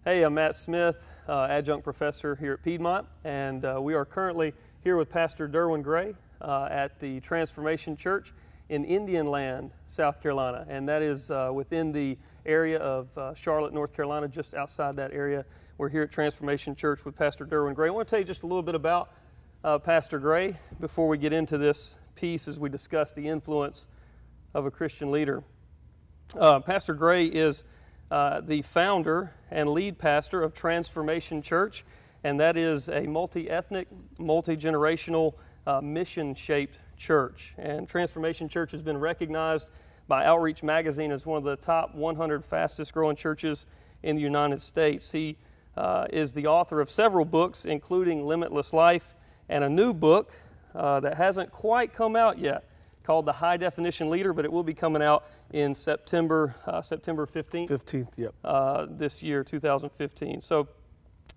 Hey, I'm Matt Smith, adjunct professor here at Piedmont, and we are currently here with Pastor Derwin Gray at the Transformation Church in Indian Land, South Carolina, and that is within the area of Charlotte, North Carolina, just outside that area. We're here at Transformation Church with Pastor Derwin Gray. I want to tell you just a little bit about Pastor Gray before we get into this piece as we discuss the influence of a Christian leader. Pastor Gray is the founder and lead pastor of Transformation Church, and that is a multi-ethnic, multi-generational, mission-shaped church. And Transformation Church has been recognized by Outreach Magazine as one of the top 100 fastest-growing churches in the United States. He is the author of several books, including Limitless Life, and a new book that hasn't quite come out yet, called The High Definition Leader, but it will be coming out in September 15th. 15th, yep. This year, 2015. So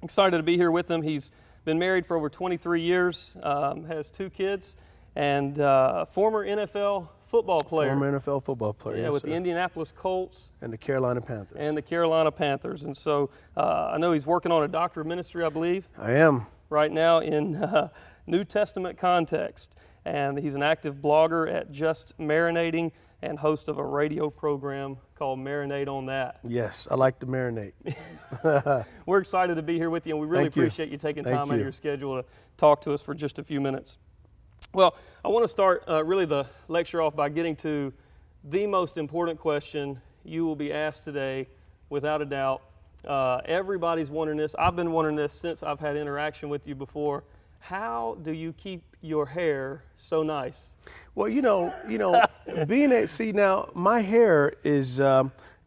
excited to be here with him. He's been married for over 23 years, has 2 kids, and former NFL football player. Former NFL football player, yeah, yes, with sir. the Indianapolis Colts. And the Carolina Panthers. And so I know he's working on a doctorate of ministry, I believe. I am. Right now in New Testament context. And he's an active blogger at Just Marinating and host of a radio program called Marinate on That. Yes, I like to marinate. We're excited to be here with you, and we really appreciate you taking time out of your schedule to talk to us for just a few minutes. Well, I want to start really the lecture off by getting to the most important question you will be asked today, without a doubt. Everybody's wondering this. I've been wondering this since I've had interaction with you before. How do you keep your hair so nice? Well, now my hair is,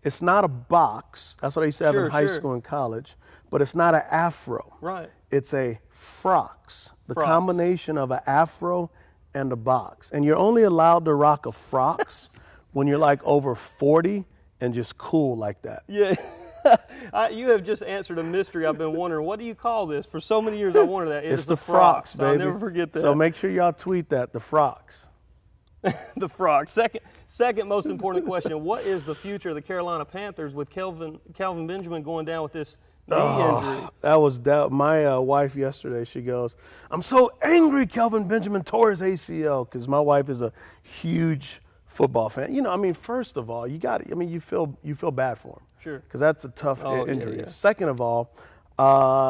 it's not a box. That's what I used to have in high school and college, but it's not an afro. Right. It's a frocks, the combination of an afro and a box. And you're only allowed to rock a frocks when you're like over 40 and just cool like that. Yeah. You have just answered a mystery I've been wondering. What do you call this? For so many years I wondered that. It's the frocks, baby. I'll never forget that. So make sure y'all tweet that, the frocks. The frocks. Second most important question, what is the future of the Carolina Panthers with Calvin Benjamin going down with this knee injury? My wife yesterday, she goes, I'm so angry Calvin Benjamin tore his ACL, because my wife is a huge football fan. First of all, you feel bad for him. Sure. Because that's a tough injury. Yeah. Second of all,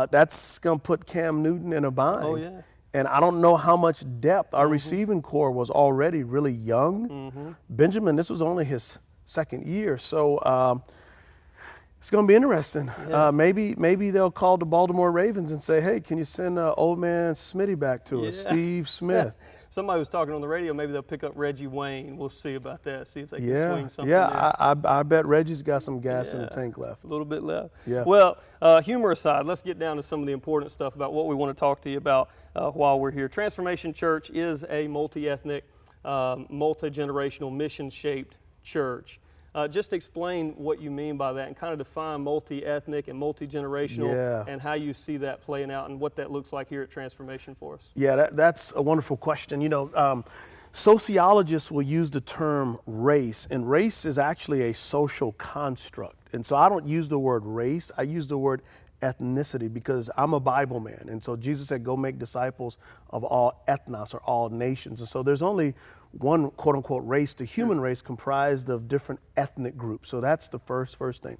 that's going to put Cam Newton in a bind. Oh, yeah. And I don't know how much depth. Our receiving core was already really young. Benjamin, this was only his second year. So it's going to be interesting. Yeah. Maybe they'll call the Baltimore Ravens and say, hey, can you send old man Smitty back to us, Steve Smith? Somebody was talking on the radio, maybe they'll pick up Reggie Wayne. We'll see about that, see if they can swing something there. I bet Reggie's got some gas in the tank left. A little bit left. Yeah. Well, humor aside, let's get down to some of the important stuff about what we want to talk to you about while we're here. Transformation Church is a multi-ethnic, multi-generational, mission-shaped church. Just explain what you mean by that and kind of define multi-ethnic and multi-generational and how you see that playing out and what that looks like here at Transformation for us. Yeah, that's a wonderful question. Sociologists will use the term race, and race is actually a social construct. And so I don't use the word race, I use the word ethnicity, because I'm a Bible man. And so Jesus said, go make disciples of all ethnos, or all nations. And so there's only one quote unquote race, the human race, comprised of different ethnic groups. So that's the first thing.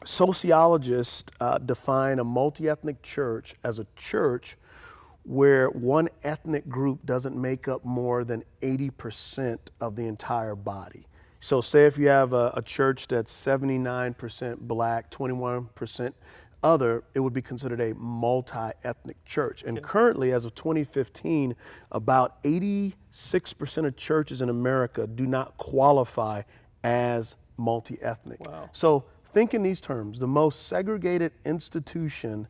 Sociologists define a multi-ethnic church as a church where one ethnic group doesn't make up more than 80% of the entire body. So say if you have a church that's 79% black, 21% other, it would be considered a multi-ethnic church. And currently, as of 2015, about 86% of churches in America do not qualify as multi-ethnic. Wow. So think in these terms: the most segregated institution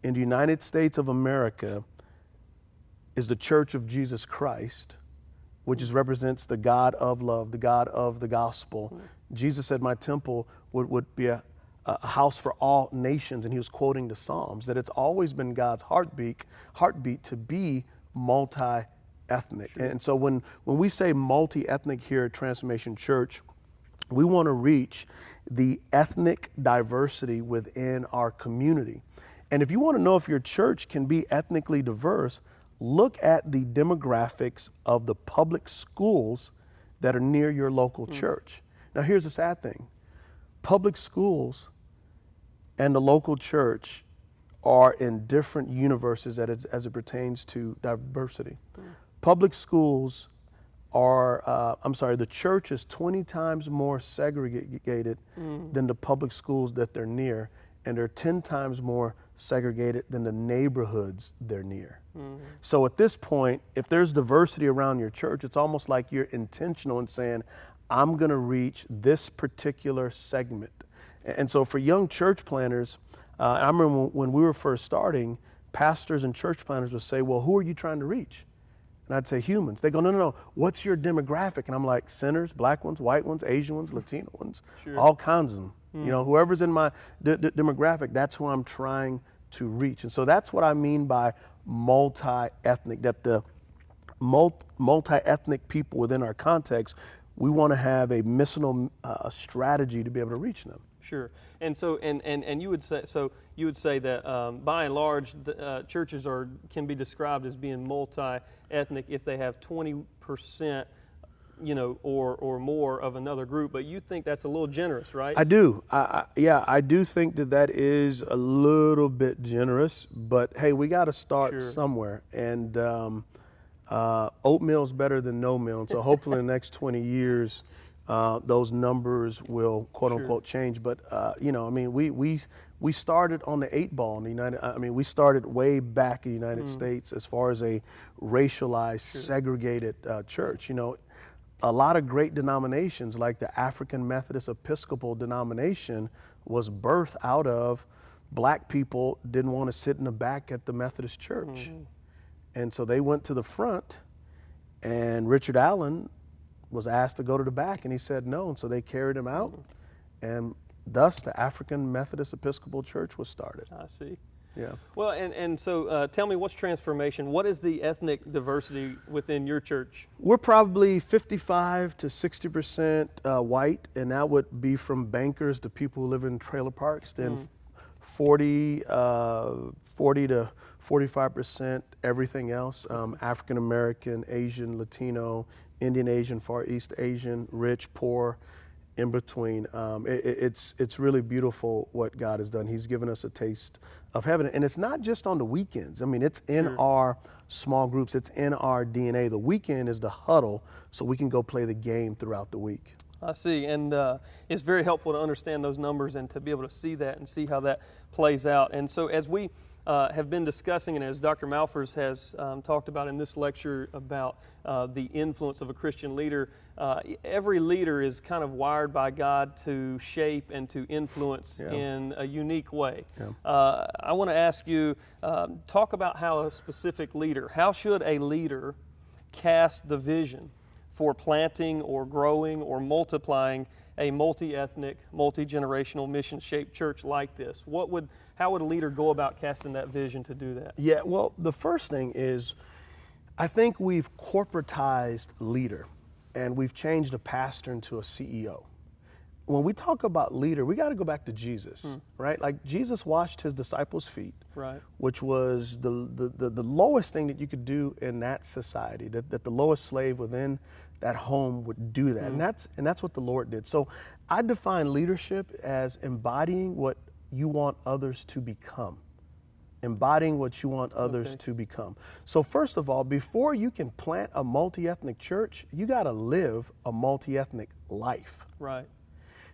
in the United States of America is the Church of Jesus Christ, which represents the God of love, the God of the gospel. Jesus said, my temple would be a house for all nations, and he was quoting the Psalms, that it's always been God's heartbeat to be multi-ethnic. Sure. And so when we say multi-ethnic here at Transformation Church, We want to reach the ethnic diversity within our community. And if you want to know if your church can be ethnically diverse, look at the demographics of the public schools that are near your local church. Now, here's the sad thing. Public schools and the local church are in different universes as it pertains to diversity. Public schools are, the church is 20 times more segregated than the public schools that they're near, and they're 10 times more segregated than the neighborhoods they're near. So at this point, if there's diversity around your church, it's almost like you're intentional in saying, I'm going to reach this particular segment. And so for young church planners, I remember when we were first starting, pastors and church planners would say, well, who are you trying to reach? And I'd say humans. They go, no, what's your demographic? And I'm like, sinners, black ones, white ones, Asian ones, Latino ones, all kinds of them. You know, whoever's in my demographic, that's who I'm trying to reach. And so that's what I mean by multi-ethnic, that the multi-ethnic people within our context, we want to have a missional strategy to be able to reach them. Sure. And so, and you would say that by and large, churches can be described as being multi-ethnic if they have 20%, or more of another group. But you think that's a little generous, right? I do. I do think that is a little bit generous. But hey, we got to start somewhere. And oatmeal is better than no meal. And so hopefully in the next 20 years, those numbers will quote unquote change. But, we started on the 8 ball in the we started way back in the United States as far as a racialized, segregated church. A lot of great denominations like the African Methodist Episcopal denomination was birthed out of black people didn't want to sit in the back at the Methodist church. And so they went to the front, and Richard Allen was asked to go to the back, and he said no. And so they carried him out, and thus the African Methodist Episcopal Church was started. I see. Yeah. Well, and so tell me, what's transformation? What is the ethnic diversity within your church? We're probably 55 to 60% white, and that would be from bankers to people who live in trailer parks. Then 40 to 45% everything else, African American, Asian, Latino, Indian Asian, Far East Asian, rich, poor, in between. It's really beautiful what God has done. He's given us a taste of heaven. And it's not just on the weekends. It's in our small groups. It's in our DNA. The weekend is the huddle so we can go play the game throughout the week. I see. And it's very helpful to understand those numbers and to be able to see that and see how that plays out. And so as we have been discussing, and as Dr. Malfers has talked about in this lecture about the influence of a Christian leader, every leader is kind of wired by God to shape and to influence in a unique way. I want to ask you, talk about how a specific leader, how should a leader cast the vision for planting or growing or multiplying a multi-ethnic, multi-generational, mission-shaped church like this? How would a leader go about casting that vision to do that? Yeah, well, the first thing is, I think we've corporatized leader, and we've changed a pastor into a CEO. When we talk about leader, we got to go back to Jesus, right? Like Jesus washed his disciples' feet, right, which was the lowest thing that you could do in that society, that the lowest slave within that home would do that. And that's what the Lord did. So I define leadership as embodying what you want others to become. Embodying what you want others to become. So first of all, before you can plant a multi-ethnic church, you got to live a multi-ethnic life. Right.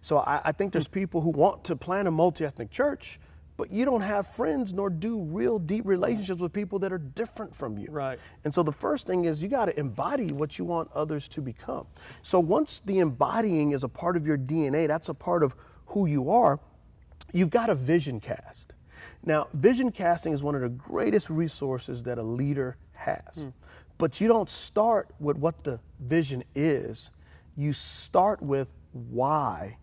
So I think there's people who want to plant a multi-ethnic church, but you don't have friends nor do real deep relationships with people that are different from you. Right. And so the first thing is you got to embody what you want others to become. So once the embodying is a part of your DNA, that's a part of who you are, you've got a vision cast. Now, vision casting is one of the greatest resources that a leader has. But you don't start with what the vision is. You start with why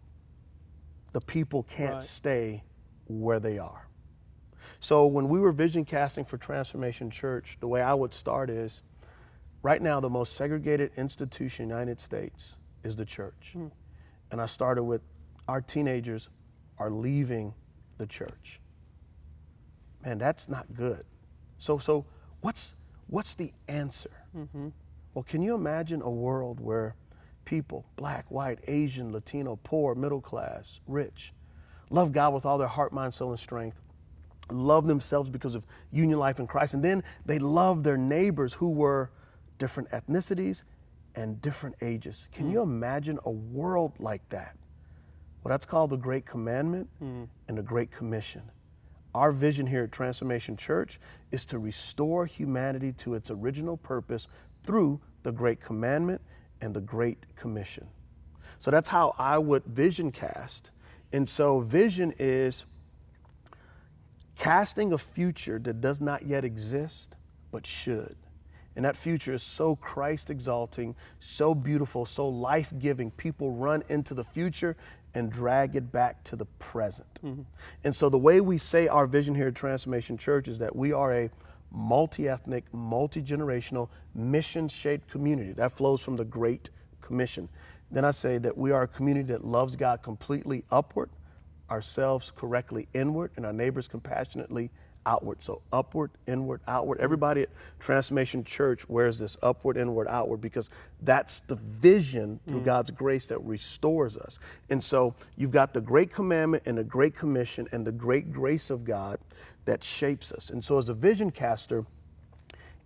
the people can't stay where they are. So when we were vision casting for Transformation Church, the way I would start is, right now the most segregated institution in the United States is the church. And I started with, our teenagers are leaving the church. Man, that's not good. So what's the answer? Mm-hmm. Well, can you imagine a world where people, black, white, Asian, Latino, poor, middle class, rich, love God with all their heart, mind, soul, and strength, love themselves because of union life in Christ, and then they love their neighbors who were different ethnicities and different ages. Can you imagine a world like that? Well, that's called the Great Commandment and the Great Commission. Our vision here at Transformation Church is to restore humanity to its original purpose through the Great Commandment and the Great Commission. So that's how I would vision cast. And so vision is casting a future that does not yet exist, but should. And that future is so Christ exalting, so beautiful, so life-giving. People run into the future and drag it back to the present. Mm-hmm. And so the way we say our vision here at Transformation Church is that we are a multi-ethnic, multi-generational, mission-shaped community. That flows from the Great Commission. Then I say that we are a community that loves God completely upward, ourselves correctly inward, and our neighbors compassionately outward. So upward, inward, outward. Everybody at Transformation Church wears this upward, inward, outward because that's the vision through God's grace that restores us. And so you've got the Great Commandment and the Great Commission and the great grace of God that shapes us. And so as a vision caster,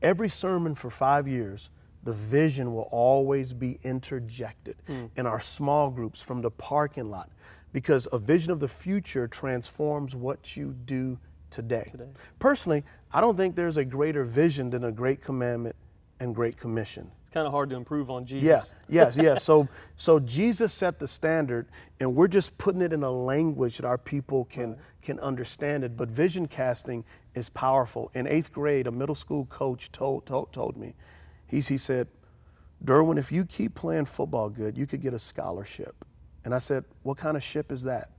every sermon for 5 years, the vision will always be interjected in our small groups from the parking lot, because a vision of the future transforms what you do today. Personally, I don't think there's a greater vision than a Great Commandment and Great Commission. It's kind of hard to improve on Jesus. Yeah. So Jesus set the standard, and we're just putting it in a language that our people can understand it. But vision casting is powerful. In 8th grade, a middle school coach told me, he said, Derwin, if you keep playing football good, you could get a scholarship. And I said, what kind of ship is that?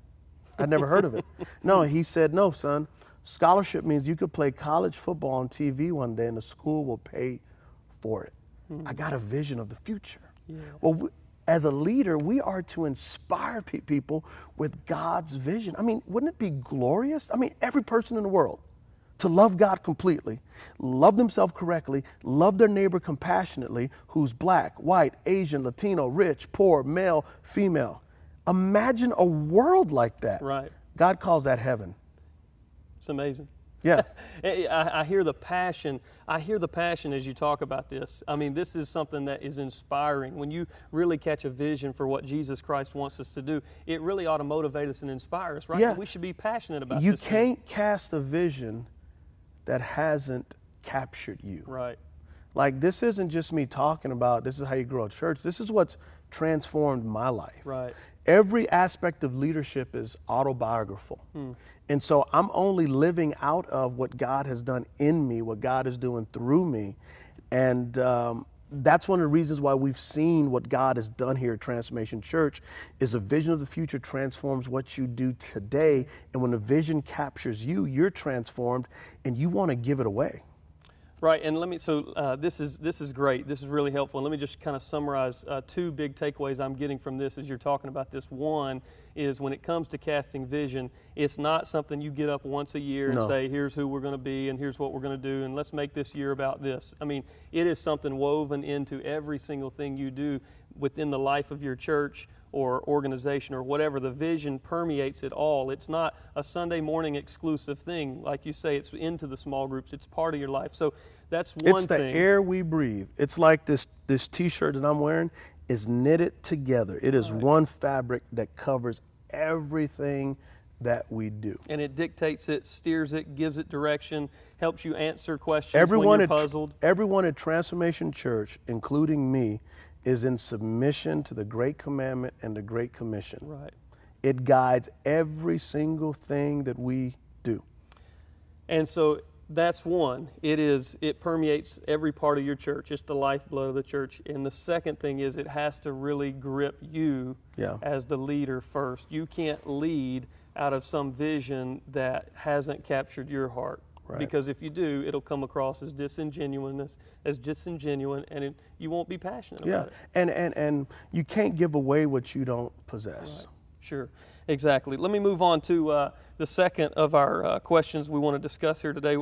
I'd never heard of it. No, he said, no, son. Scholarship means you could play college football on TV one day and the school will pay for it. I got a vision of the future. Yeah. Well, as a leader, we are to inspire people with God's vision. I mean, wouldn't it be glorious? I mean, every person in the world to love God completely, love themselves correctly, love their neighbor compassionately, who's black, white, Asian, Latino, rich, poor, male, female. Imagine a world like that. Right. God calls that heaven. It's amazing. Yeah. I hear the passion. I hear the passion as you talk about this. I mean, this is something that is inspiring. When you really catch a vision for what Jesus Christ wants us to do, it really ought to motivate us and inspire us, right? Yeah. We should be passionate about You this. You can't cast a vision that hasn't captured you. Right. Like, this isn't just me talking about this is how you grow a church. This is what's transformed my life. Right. Every aspect of leadership is autobiographical. And so I'm only living out of what God has done in me, what God is doing through me. And that's one of the reasons why we've seen what God has done here at Transformation Church is a vision of the future transforms what you do today. And when the vision captures you, you're transformed and you want to give it away. Right, and this is great. This is really helpful. And let me just kind of summarize 2 big takeaways I'm getting from this as you're talking about this. One is when it comes to casting vision, it's not something you get up once a year and say, here's who we're going to be and here's what we're going to do and let's make this year about this. I mean, it is something woven into every single thing you do within the life of your church or organization or whatever. The vision permeates it all. It's not a Sunday morning exclusive thing. Like you say, it's into the small groups. It's part of your life. So that's one thing. It's the air we breathe. It's like this T-shirt that I'm wearing is knitted together. It is one fabric that covers everything that we do. And it dictates it, steers it, gives it direction, helps you answer questions when you're puzzled. Everyone at Transformation Church, including me, is in submission to the Great Commandment and the Great Commission. Right. It guides every single thing that we do. And so that's one. It permeates every part of your church. It's the lifeblood of the church. And the second thing is it has to really grip you as the leader first. You can't lead out of some vision that hasn't captured your heart. Right. Because if you do, it'll come across as disingenuine, and you won't be passionate about it. And you can't give away what you don't possess. Right. Sure, exactly. Let me move on to the second of our questions we want to discuss here today.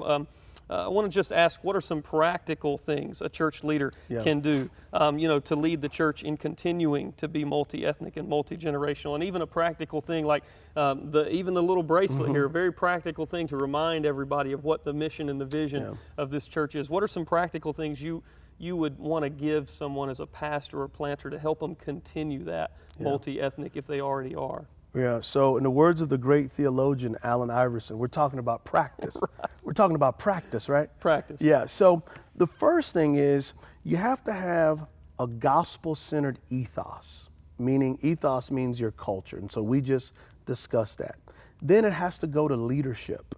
I want to just ask, what are some practical things a church leader can do, to lead the church in continuing to be multi-ethnic and multi-generational, and even a practical thing like even the little bracelet here, a very practical thing to remind everybody of what the mission and the vision of this church is. What are some practical things you would want to give someone as a pastor or planter to help them continue that multi-ethnic if they already are? Yeah, so in the words of the great theologian Allen Iverson, we're talking about practice. Right. We're talking about practice, right? Practice. Yeah, so the first thing is you have to have a gospel-centered ethos, meaning ethos means your culture, and so we just discussed that. Then it has to go to leadership.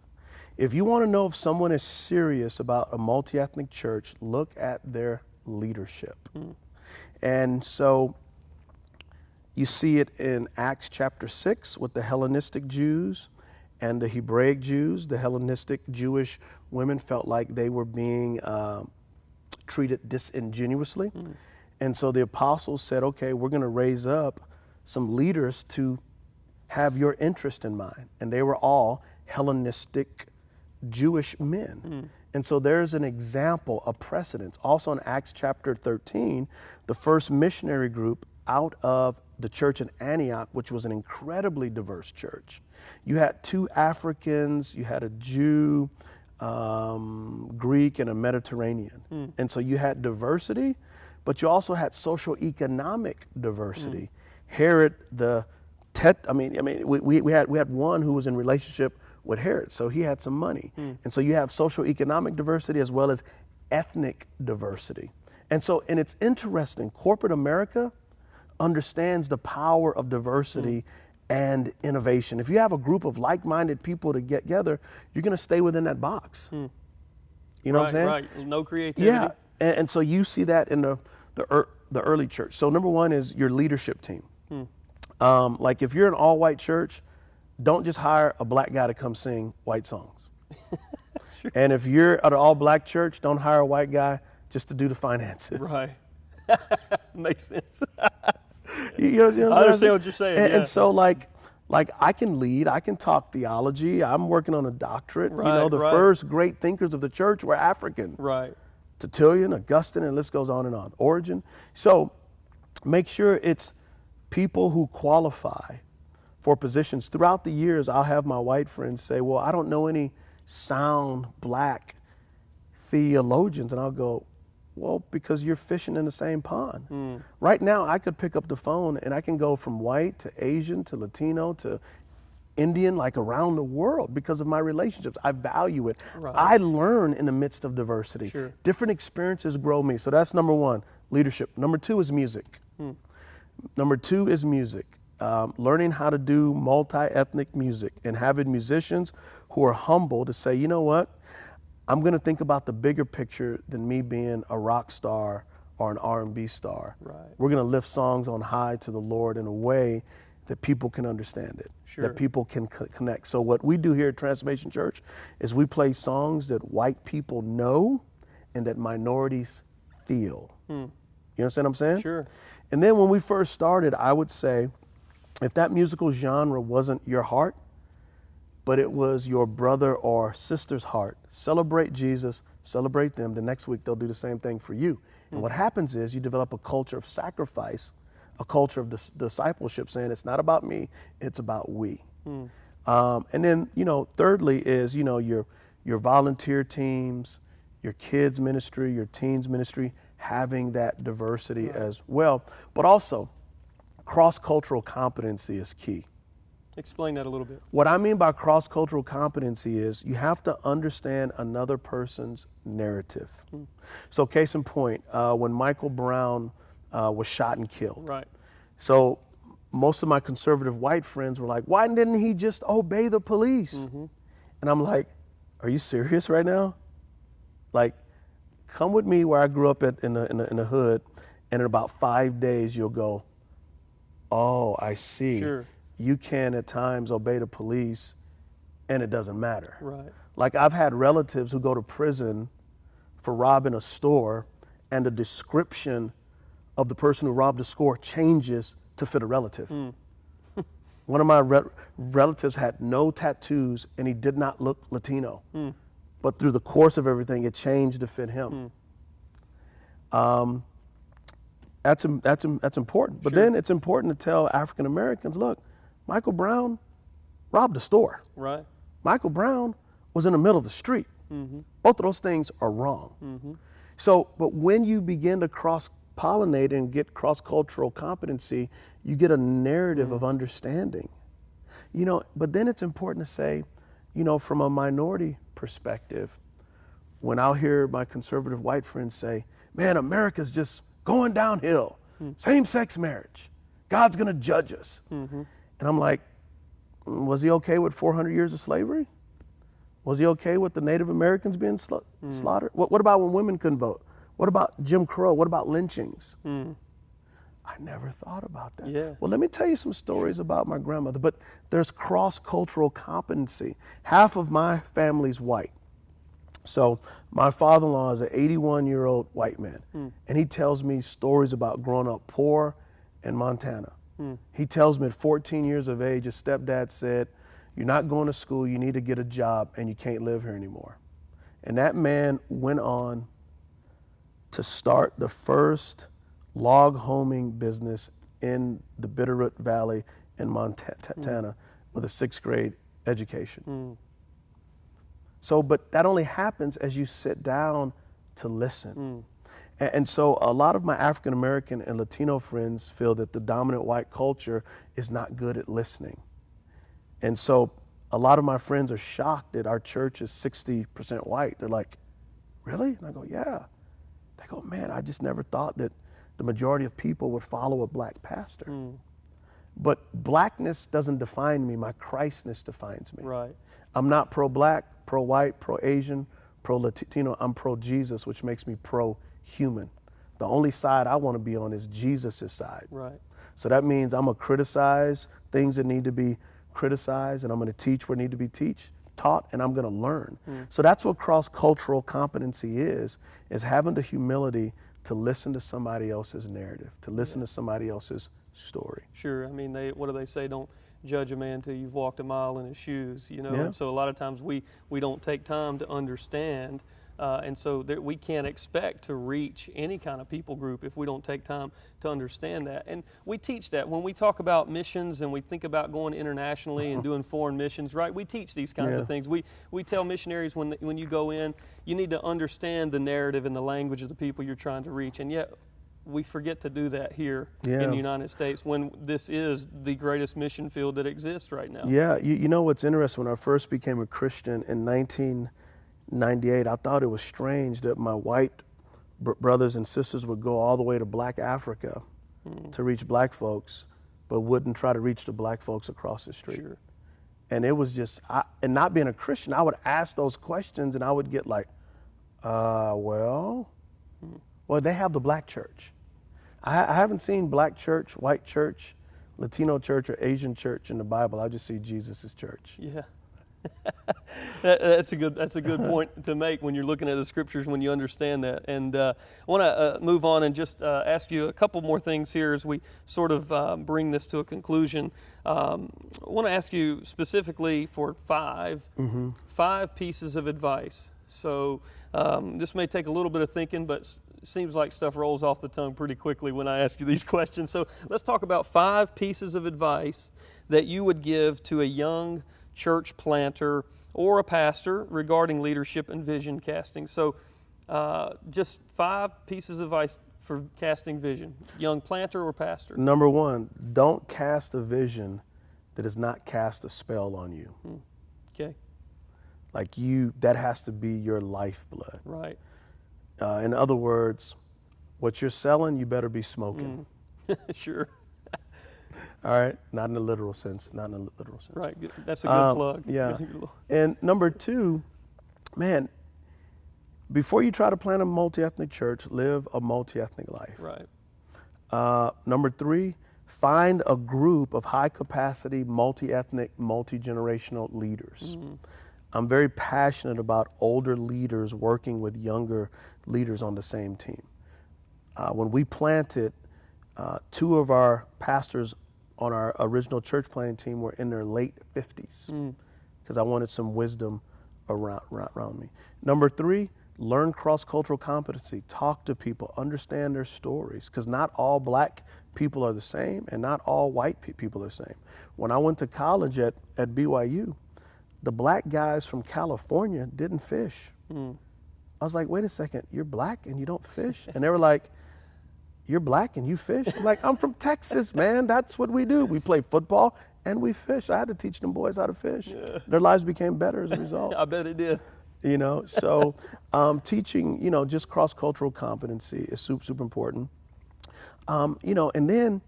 If you want to know if someone is serious about a multi-ethnic church, look at their leadership. And so you see it in Acts chapter 6 with the Hellenistic Jews and the Hebraic Jews. The Hellenistic Jewish women felt like they were being treated disingenuously. And so the apostles said, okay, we're going to raise up some leaders to have your interest in mind. And they were all Hellenistic Jewish men. And so there's an example, a precedence. Also in Acts chapter 13, the first missionary group out of the church in Antioch, which was an incredibly diverse church. You had 2 Africans, you had a Jew, Greek, and a Mediterranean. And so you had diversity, but you also had social economic diversity. Herod, we had one who was in relationship with Herod, so he had some money. And so you have social economic diversity as well as ethnic diversity. And it's interesting, corporate America understands the power of diversity and innovation. If you have a group of like-minded people to get together, you're going to stay within that box. You know what I'm saying? Right, no creativity. Yeah, and so you see that in the early church. So number one is your leadership team. Like if you're an all-white church, don't just hire a black guy to come sing white songs. Sure. And if you're at an all-black church, don't hire a white guy just to do the finances. Right. Makes sense. You know I understand what you're saying. And so like I can lead, I can talk theology. I'm working on a doctorate. Right, the first great thinkers of the church were African. Right. Tertullian, Augustine, and the list goes on and on. Origen. So make sure it's people who qualify for positions. Throughout the years, I'll have my white friends say, well, I don't know any sound black theologians. And I'll go, well, because you're fishing in the same pond. Right now, I could pick up the phone and I can go from white to Asian to Latino to Indian, like around the world because of my relationships. I value it. Right. I learn in the midst of diversity. Sure. Different experiences grow me. So that's number one, leadership. Number two is music. Number two is music. Learning how to do multi-ethnic music and having musicians who are humble to say, you know what? I'm going to think about the bigger picture than me being a rock star or an R&B star. Right. We're going to lift songs on high to the Lord in a way that people can understand it, that people can connect. So what we do here at Transformation Church is we play songs that white people know and that minorities feel. You understand what I'm saying? Sure. And then when we first started, I would say, if that musical genre wasn't your heart, but it was your brother or sister's heart, celebrate Jesus, celebrate them. The next week, they'll do the same thing for you. And what happens is you develop a culture of sacrifice, a culture of discipleship, saying it's not about me, it's about we. And then, thirdly is, your volunteer teams, your kids ministry, your teens ministry, having that diversity as well. But also, cross-cultural competency is key. Explain that a little bit. What I mean by cross-cultural competency is you have to understand another person's narrative. So case in point, when Michael Brown was shot and killed. Right. So most of my conservative white friends were like, why didn't he just obey the police? And I'm like, are you serious right now? Like, come with me where I grew up in the hood, and in about 5 days you'll go, oh, I see. Sure. You can at times obey the police and it doesn't matter. Right. Like I've had relatives who go to prison for robbing a store, and the description of the person who robbed the store changes to fit a relative. One of my relatives had no tattoos, and he did not look Latino. But through the course of everything, it changed to fit him. That's important. But then it's important to tell African Americans, look, Michael Brown robbed a store. Right. Michael Brown was in the middle of the street. Both of those things are wrong. So, but when you begin to cross-pollinate and get cross-cultural competency, you get a narrative of understanding. You know, but then it's important to say, you know, from a minority perspective, when I'll hear my conservative white friends say, man, America's just going downhill, same-sex marriage, God's gonna judge us. And I'm like, was he okay with 400 years of slavery? Was he okay with the Native Americans being slaughtered? What about when women couldn't vote? What about Jim Crow? What about lynchings? I never thought about that. Yeah. Well, let me tell you some stories about my grandmother, but there's cross-cultural competency. Half of my family's white. So my father-in-law is an 81-year-old white man, and he tells me stories about growing up poor in Montana. He tells me at 14 years of age, his stepdad said, you're not going to school, you need to get a job, and you can't live here anymore. And that man went on to start the first log homing business in the Bitterroot Valley in Montana with a 6th grade education. So, but that only happens as you sit down to listen. And so a lot of my African American and Latino friends feel that the dominant white culture is not good at listening. And so a lot of my friends are shocked that our church is 60% white. They're like, really? And I go, yeah. They go, man, I just never thought that the majority of people would follow a black pastor. But blackness doesn't define me, my Christness defines me. Right. I'm not pro-black, pro-white, pro-Asian, pro-Latino, I'm pro-Jesus, which makes me pro-human. The only side I want to be on is Jesus' side. Right. So that means I'm going to criticize things that need to be criticized, and I'm going to teach where need to be taught, and I'm going to learn. So that's what cross-cultural competency is having the humility to listen to somebody else's narrative, to listen to somebody else's story. Sure. I mean, what do they say? Don't judge a man till you've walked a mile in his shoes, you know? Yeah. And so a lot of times we don't take time to understand, and so we can't expect to reach any kind of people group if we don't take time to understand that. And we teach that when we talk about missions and we think about going internationally and doing foreign missions, right? We teach these kinds of things. We tell missionaries when you go in, you need to understand the narrative and the language of the people you're trying to reach. And yet we forget to do that here in the United States when this is the greatest mission field that exists right now. Yeah, you know what's interesting, when I first became a Christian in 1998, I thought it was strange that my white brothers and sisters would go all the way to Black Africa to reach black folks, but wouldn't try to reach the black folks across the street. Sure. And it was just, and not being a Christian, I would ask those questions and I would get like, well, they have the black church. I haven't seen black church, white church, Latino church, or Asian church in the Bible. I just see Jesus' church. Yeah. That's a good point to make when you're looking at the scriptures, when you understand that. And I want to move on and just ask you a couple more things here as we sort of bring this to a conclusion. I want to ask you specifically for five pieces of advice. So this may take a little bit of thinking, but it seems like stuff rolls off the tongue pretty quickly when I ask you these questions. So let's talk about 5 pieces of advice that you would give to a young church planter or a pastor regarding leadership and vision casting. So just 5 pieces of advice for casting vision, young planter or pastor. Number 1, don't cast a vision that does not cast a spell on you. Okay. Like that has to be your lifeblood. Right. In other words, what you're selling, you better be smoking. Sure. All right, not in a literal sense, Right, that's a good plug. Yeah, and number 2, man, before you try to plant a multi-ethnic church, live a multi-ethnic life. Right. Number 3, Find a group of high-capacity, multi-ethnic, multi-generational leaders. I'm very passionate about older leaders working with younger leaders on the same team. When we planted, 2 of our pastors on our original church planting team were in their late 50s because I wanted some wisdom around me. Number 3, learn cross-cultural competency. Talk to people, understand their stories, because not all black people are the same and not all white people are the same. When I went to college at BYU, the black guys from California didn't fish. I was like, wait a second, you're black and you don't fish? And they were like, you're black and you fish? I'm like, I'm from Texas, man. That's what we do. We play football and we fish. I had to teach them boys how to fish. Yeah. Their lives became better as a result. I bet it did. You know, so teaching, you know, just cross-cultural competency is super important. You know, and then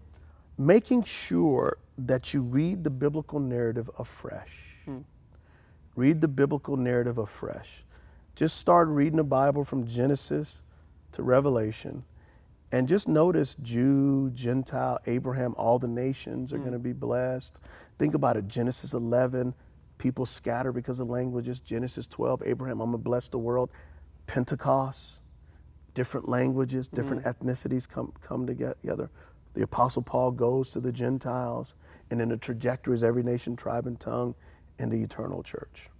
making sure that you read the biblical narrative afresh. Read the biblical narrative afresh. Just start reading the Bible from Genesis to Revelation and just notice Jew, Gentile, Abraham, all the nations are going to be blessed. Think about it, Genesis 11, people scatter because of languages. Genesis 12, Abraham, I'm going to bless the world. Pentecost, different languages, different ethnicities come together. The Apostle Paul goes to the Gentiles, and then the trajectory is every nation, tribe, and tongue in the eternal church.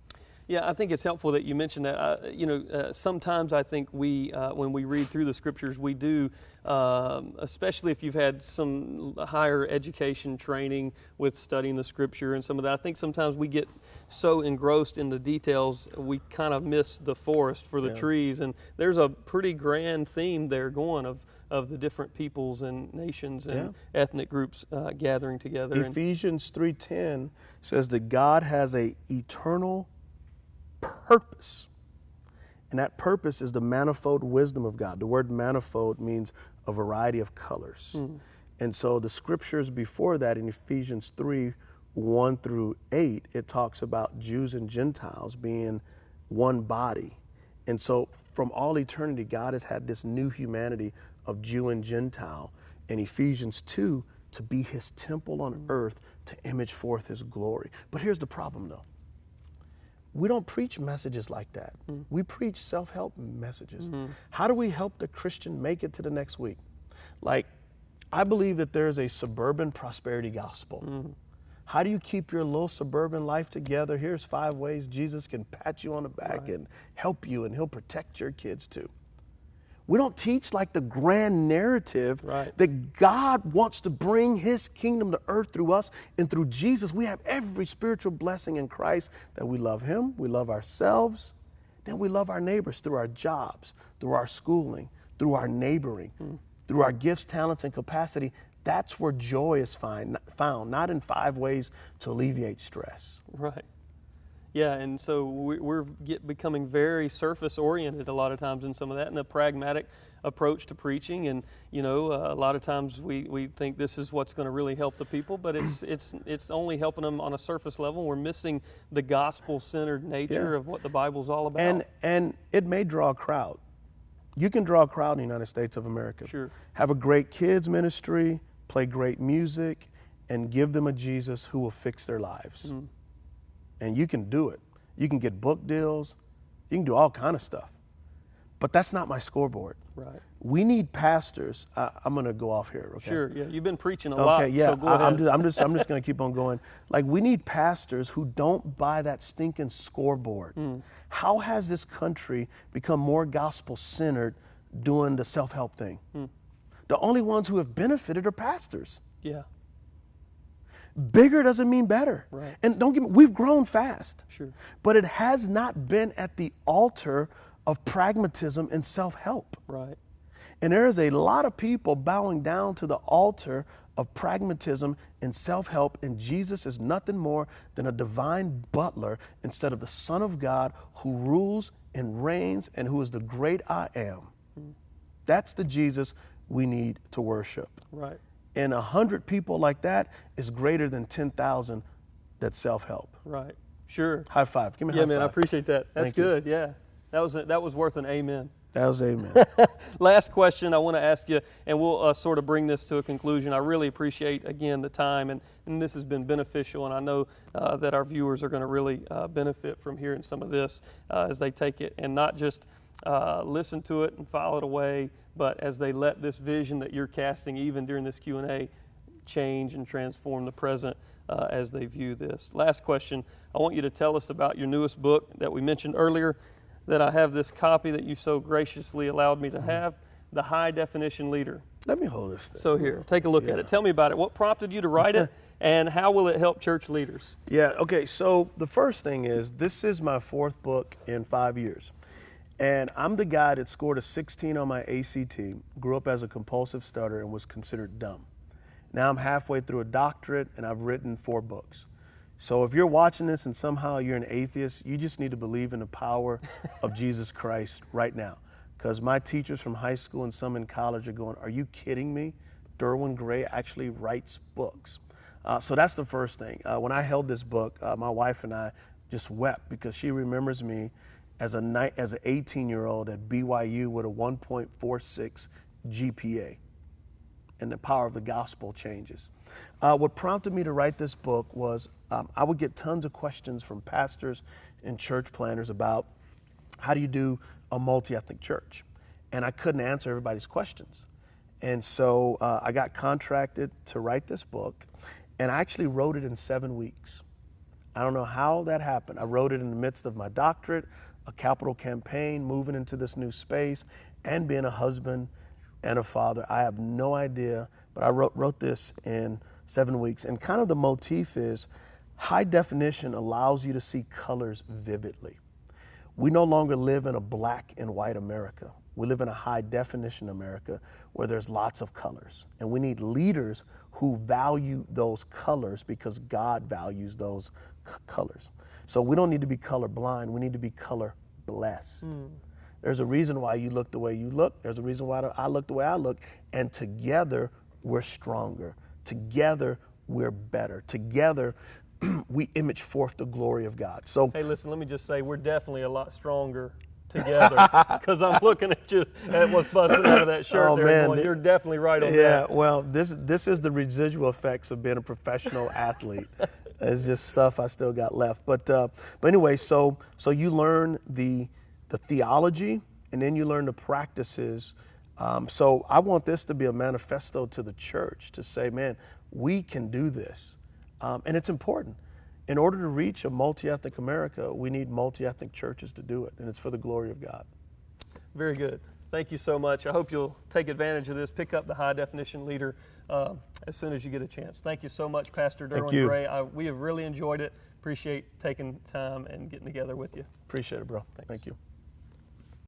Yeah, I think it's helpful that you mentioned that. You know, sometimes I think we, when we read through the scriptures, we do, especially if you've had some higher education training with studying the scripture and some of that, I think sometimes we get so engrossed in the details, we kind of miss the forest for the trees. And there's a pretty grand theme there going of the different peoples and nations and ethnic groups gathering together. Ephesians 3:10 says that God has an eternal purpose, and that purpose is the manifold wisdom of God. The word manifold means a variety of colors. And so the scriptures before that in Ephesians 3:1-8, it talks about Jews and Gentiles being one body. And so from all eternity, God has had this new humanity of Jew and Gentile, in Ephesians 2, to be his temple on earth to image forth his glory. But here's the problem though. We don't preach messages like that. We preach self-help messages. How do we help the Christian make it to the next week? Like, I believe that there's a suburban prosperity gospel. How do you keep your little suburban life together? Here's 5 ways Jesus can pat you on the back and help you, and he'll protect your kids too. We don't teach like the grand narrative that God wants to bring his kingdom to earth through us, and through Jesus we have every spiritual blessing in Christ, that we love him, we love ourselves, then we love our neighbors through our jobs, through our schooling, through our neighboring, through our gifts, talents, and capacity. That's where joy is found, not in 5 ways to alleviate stress. Right. Yeah, and so we're becoming very surface-oriented a lot of times in some of that, and a pragmatic approach to preaching. And, you know, a lot of times we think this is what's going to really help the people, but it's only helping them on a surface level. We're missing the gospel-centered nature of what the Bible's all about. And it may draw a crowd. You can draw a crowd in the United States of America. Sure. Have a great kids ministry, play great music, and give them a Jesus who will fix their lives. And you can do it. You can get book deals. You can do all kind of stuff. But that's not my scoreboard. Right. We need pastors. I'm going to go off here. Okay. Sure. Yeah. You've been preaching a lot. Yeah. So go ahead. I'm just going to keep on going. Like, we need pastors who don't buy that stinking scoreboard. How has this country become more gospel-centered doing the self-help thing? The only ones who have benefited are pastors. Yeah. Bigger doesn't mean better. Right. And don't get me, we've grown fast. Sure. But it has not been at the altar of pragmatism and self-help. Right. And there is a lot of people bowing down to the altar of pragmatism and self-help, and Jesus is nothing more than a divine butler instead of the Son of God who rules and reigns and who is the great I am. That's the Jesus we need to worship. Right. And 100 people like that is greater than 10,000 that self-help. Right. Sure. High five. Give me a high five. Yeah, man, I appreciate that. That's Thank you. good. Yeah. That was worth an amen. That was amen. Last question I want to ask you, and we'll sort of bring this to a conclusion. I really appreciate, again, the time, and this has been beneficial, and I know that our viewers are going to really benefit from hearing some of this as they take it, and not just listen to it and file it away, but as they let this vision that you're casting, even during this Q&A, change and transform the present as they view this. Last question, I want you to tell us about your newest book that we mentioned earlier, that I have this copy that you so graciously allowed me to have, The High Definition Leader. Let me hold this thing. So here, take a look at it. Tell me about it. What prompted you to write it, and how will it help church leaders? Yeah, okay, so the first thing is, this is my 4th book in 5 years. And I'm the guy that scored a 16 on my ACT, grew up as a compulsive stutterer, and was considered dumb. Now I'm halfway through a doctorate, and I've written 4 books. So if you're watching this and somehow you're an atheist, you just need to believe in the power of Jesus Christ right now. Because my teachers from high school and some in college are going, are you kidding me? Derwin Gray actually writes books. So that's the first thing. When I held this book, my wife and I just wept because she remembers me as an 18-year-old at BYU with a 1.46 GPA. And the power of the gospel changes. What prompted me to write this book was I would get tons of questions from pastors and church planners about how do you do a multi-ethnic church? And I couldn't answer everybody's questions. And so I got contracted to write this book, and I actually wrote it in 7 weeks. I don't know how that happened. I wrote it in the midst of my doctorate, a capital campaign, moving into this new space, and being a husband and a father. I have no idea, but I wrote this in 7 weeks. And kind of the motif is high definition allows you to see colors vividly. We no longer live in a black and white America. We live in a high definition America where there's lots of colors. And we need leaders who value those colors because God values those colors. So we don't need to be color blind. We need to be color blessed. There's a reason why you look the way you look. There's a reason why I look the way I look. And together, we're stronger. Together, we're better. Together, we image forth the glory of God. So, hey, listen, let me just say, we're definitely a lot stronger together because I'm looking at you at what's busting out of that shirt there. Man, going, you're definitely right on that. Yeah, well, this is the residual effects of being a professional athlete. It's just stuff I still got left. But anyway, so you learn the theology, and then you learn the practices. So I want this to be a manifesto to the church to say, man, we can do this. And it's important. In order to reach a multi-ethnic America, we need multi-ethnic churches to do it, and it's for the glory of God. Very good. Thank you so much. I hope you'll take advantage of this. Pick up the High Definition Leader as soon as you get a chance. Thank you so much, Pastor Derwin Gray. We have really enjoyed it. Appreciate taking time and getting together with you. Appreciate it, bro. Thank you.